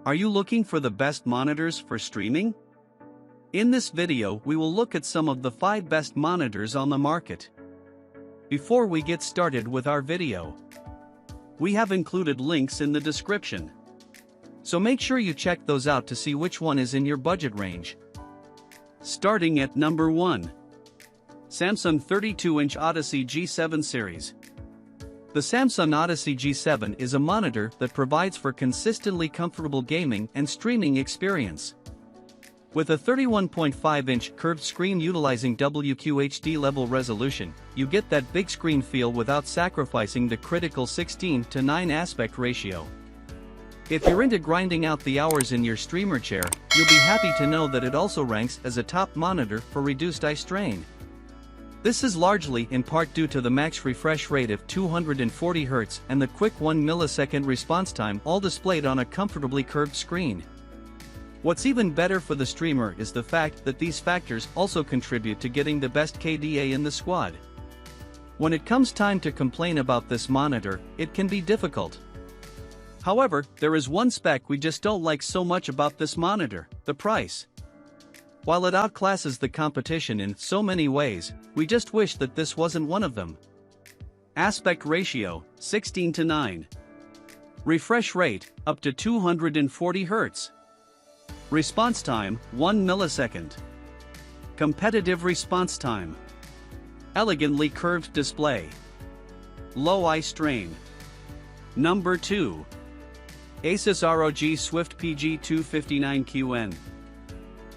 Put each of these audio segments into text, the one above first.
Are you looking for the best monitors for streaming? In this video we will look at some of the 5 best monitors on the market. Before we get started with our video, we have included links in the description. So make sure you check those out to see which one is in your budget range. Starting at number 1. Samsung 32-inch Odyssey G7 series. The Samsung Odyssey G7 is a monitor that provides for consistently comfortable gaming and streaming experience. With a 31.5-inch curved screen utilizing WQHD level resolution, you get that big screen feel without sacrificing the critical 16:9 aspect ratio. If you're into grinding out the hours in your streamer chair, you'll be happy to know that it also ranks as a top monitor for reduced eye strain. This is largely in part due to the max refresh rate of 240 Hz and the quick 1 millisecond response time, all displayed on a comfortably curved screen. What's even better for the streamer is the fact that these factors also contribute to getting the best KDA in the squad. When it comes time to complain about this monitor, it can be difficult. However, there is one spec we just don't like so much about this monitor: the price. While it outclasses the competition in so many ways, we just wish that this wasn't one of them. Aspect ratio, 16:9. Refresh rate, up to 240 Hz. Response time, 1 millisecond. Competitive response time. Elegantly curved display. Low eye strain. Number 2. Asus ROG Swift PG259QN.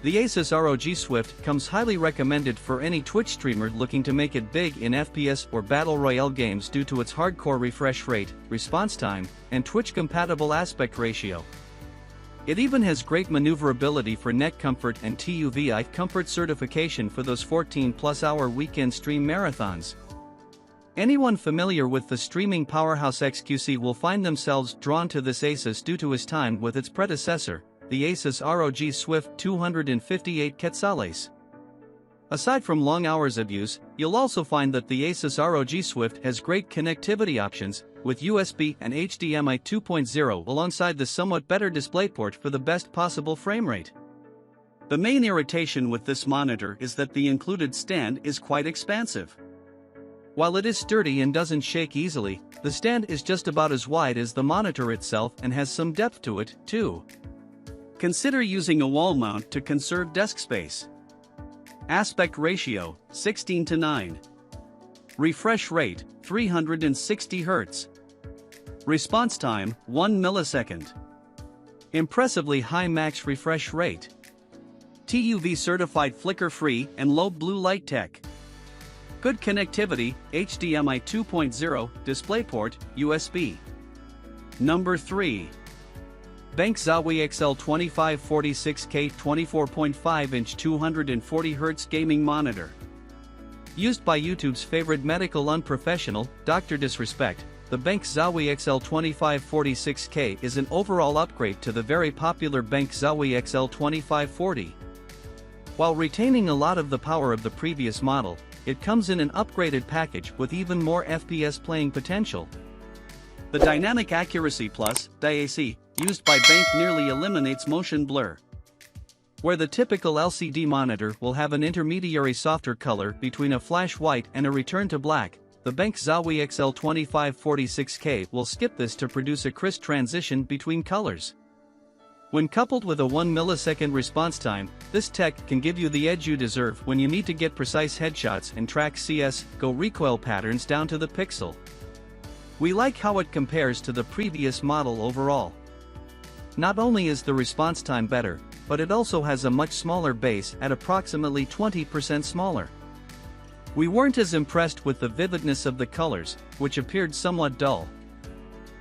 The Asus ROG Swift comes highly recommended for any Twitch streamer looking to make it big in FPS or Battle Royale games due to its hardcore refresh rate, response time, and Twitch-compatible aspect ratio. It even has great maneuverability for neck comfort and TÜV comfort certification for those 14+ hour weekend stream marathons. Anyone familiar with the streaming powerhouse XQC will find themselves drawn to this Asus due to his time with its predecessor, the Asus ROG Swift 258 Quetzales. Aside from long hours of use, you'll also find that the Asus ROG Swift has great connectivity options, with USB and HDMI 2.0 alongside the somewhat better DisplayPort for the best possible frame rate. The main irritation with this monitor is that the included stand is quite expansive. While it is sturdy and doesn't shake easily, the stand is just about as wide as the monitor itself and has some depth to it, too. Consider using a wall mount to conserve desk space. Aspect ratio, 16:9. Refresh rate, 360 Hz. Response time, 1 millisecond. Impressively high max refresh rate. TÜV certified flicker-free and low blue light tech. Good connectivity, HDMI 2.0, DisplayPort, USB. Number 3. Benq Zowie XL2546K 24.5-inch 240Hz gaming monitor. Used by YouTube's favorite medical unprofessional, Dr. Disrespect, the Benq Zowie XL2546K is an overall upgrade to the very popular Benq Zowie XL2540. While retaining a lot of the power of the previous model, it comes in an upgraded package with even more FPS playing potential. The Dynamic Accuracy Plus, DAC, used by Benq nearly eliminates motion blur. Where the typical LCD monitor will have an intermediary softer color between a flash white and a return to black, the Benq Zowie XL2546K will skip this to produce a crisp transition between colors. When coupled with a 1 millisecond response time, this tech can give you the edge you deserve when you need to get precise headshots and track CS/GO recoil patterns down to the pixel. We like how it compares to the previous model overall. Not only is the response time better, but it also has a much smaller base at approximately 20% smaller. We weren't as impressed with the vividness of the colors, which appeared somewhat dull.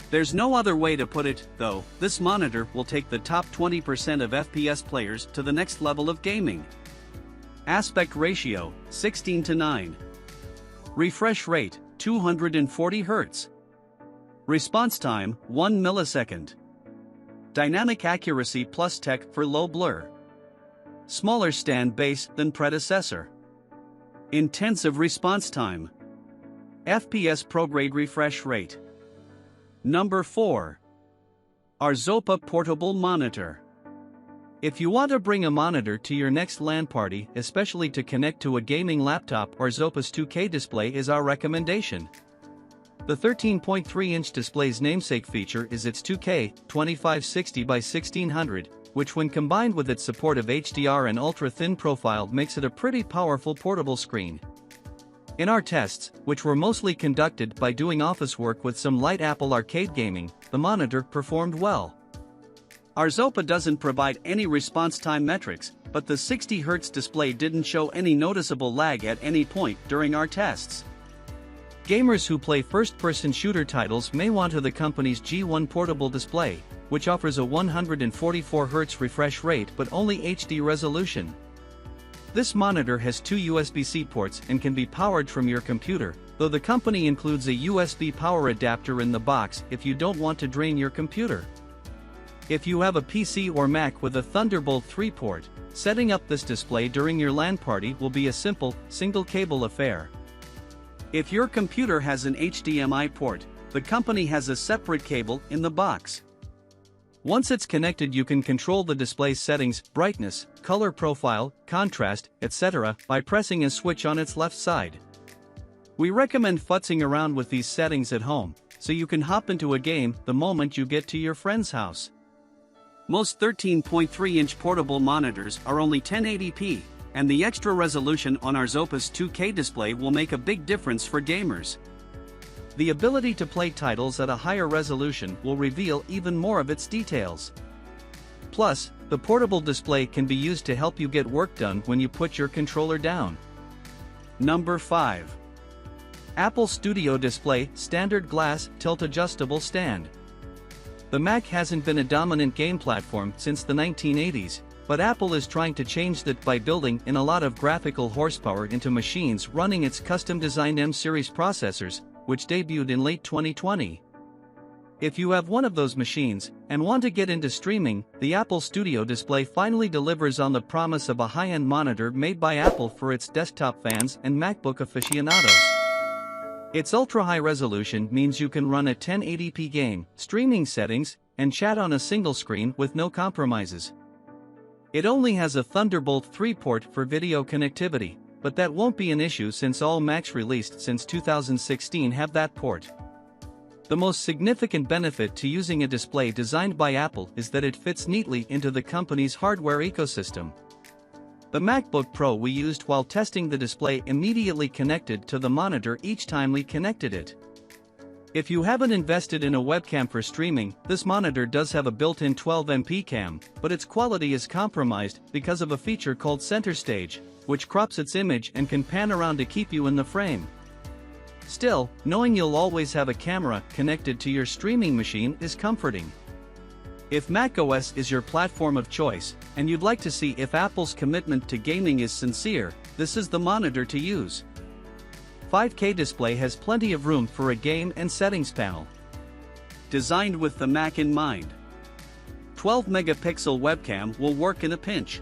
There's no other way to put it, though. This monitor will take the top 20% of FPS players to the next level of gaming. Aspect ratio, 16:9. Refresh rate, 240 Hz. Response time, 1 millisecond. Dynamic Accuracy Plus tech for low blur. Smaller stand base than predecessor. Intensive response time. FPS ProGrade refresh rate. Number 4. Arzopa Portable Monitor. If you want to bring a monitor to your next LAN party, especially to connect to a gaming laptop, Arzopa's 2K display is our recommendation. The 13.3-inch display's namesake feature is its 2K 2560 by 1600, which when combined with its support of HDR and ultra-thin profile makes it a pretty powerful portable screen. In our tests, which were mostly conducted by doing office work with some light Apple Arcade gaming, the monitor performed well. Arzopa doesn't provide any response time metrics, but the 60Hz display didn't show any noticeable lag at any point during our tests. Gamers who play first-person shooter titles may want the company's G1 portable display, which offers a 144Hz refresh rate but only HD resolution. This monitor has two USB-C ports and can be powered from your computer, though the company includes a USB power adapter in the box if you don't want to drain your computer. If you have a PC or Mac with a Thunderbolt 3 port, setting up this display during your LAN party will be a simple, single-cable affair. If your computer has an HDMI port, the company has a separate cable in the box. Once it's connected, you can control the display's settings, brightness, color profile, contrast, etc. by pressing a switch on its left side. We recommend futzing around with these settings at home, so you can hop into a game the moment you get to your friend's house. Most 13.3-inch portable monitors are only 1080p, and the extra resolution on Arzopa's 2K display will make a big difference for gamers. The ability to play titles at a higher resolution will reveal even more of its details. Plus, the portable display can be used to help you get work done when you put your controller down. Number 5. Apple Studio Display Standard Glass Tilt-Adjustable Stand. The Mac hasn't been a dominant game platform since the 1980s, but Apple is trying to change that by building in a lot of graphical horsepower into machines running its custom-designed M-series processors, which debuted in late 2020. If you have one of those machines and want to get into streaming, the Apple Studio Display finally delivers on the promise of a high-end monitor made by Apple for its desktop fans and MacBook aficionados. Its ultra-high resolution means you can run a 1080p game, streaming settings, and chat on a single screen with no compromises. It only has a Thunderbolt 3 port for video connectivity, but that won't be an issue since all Macs released since 2016 have that port. The most significant benefit to using a display designed by Apple is that it fits neatly into the company's hardware ecosystem. The MacBook Pro we used while testing the display immediately connected to the monitor each time we connected it. If you haven't invested in a webcam for streaming, this monitor does have a built-in 12MP cam, but its quality is compromised because of a feature called Center Stage, which crops its image and can pan around to keep you in the frame. Still, knowing you'll always have a camera connected to your streaming machine is comforting. If macOS is your platform of choice, and you'd like to see if Apple's commitment to gaming is sincere, this is the monitor to use. 5K display has plenty of room for a game and settings panel. Designed with the Mac in mind. 12-megapixel webcam will work in a pinch.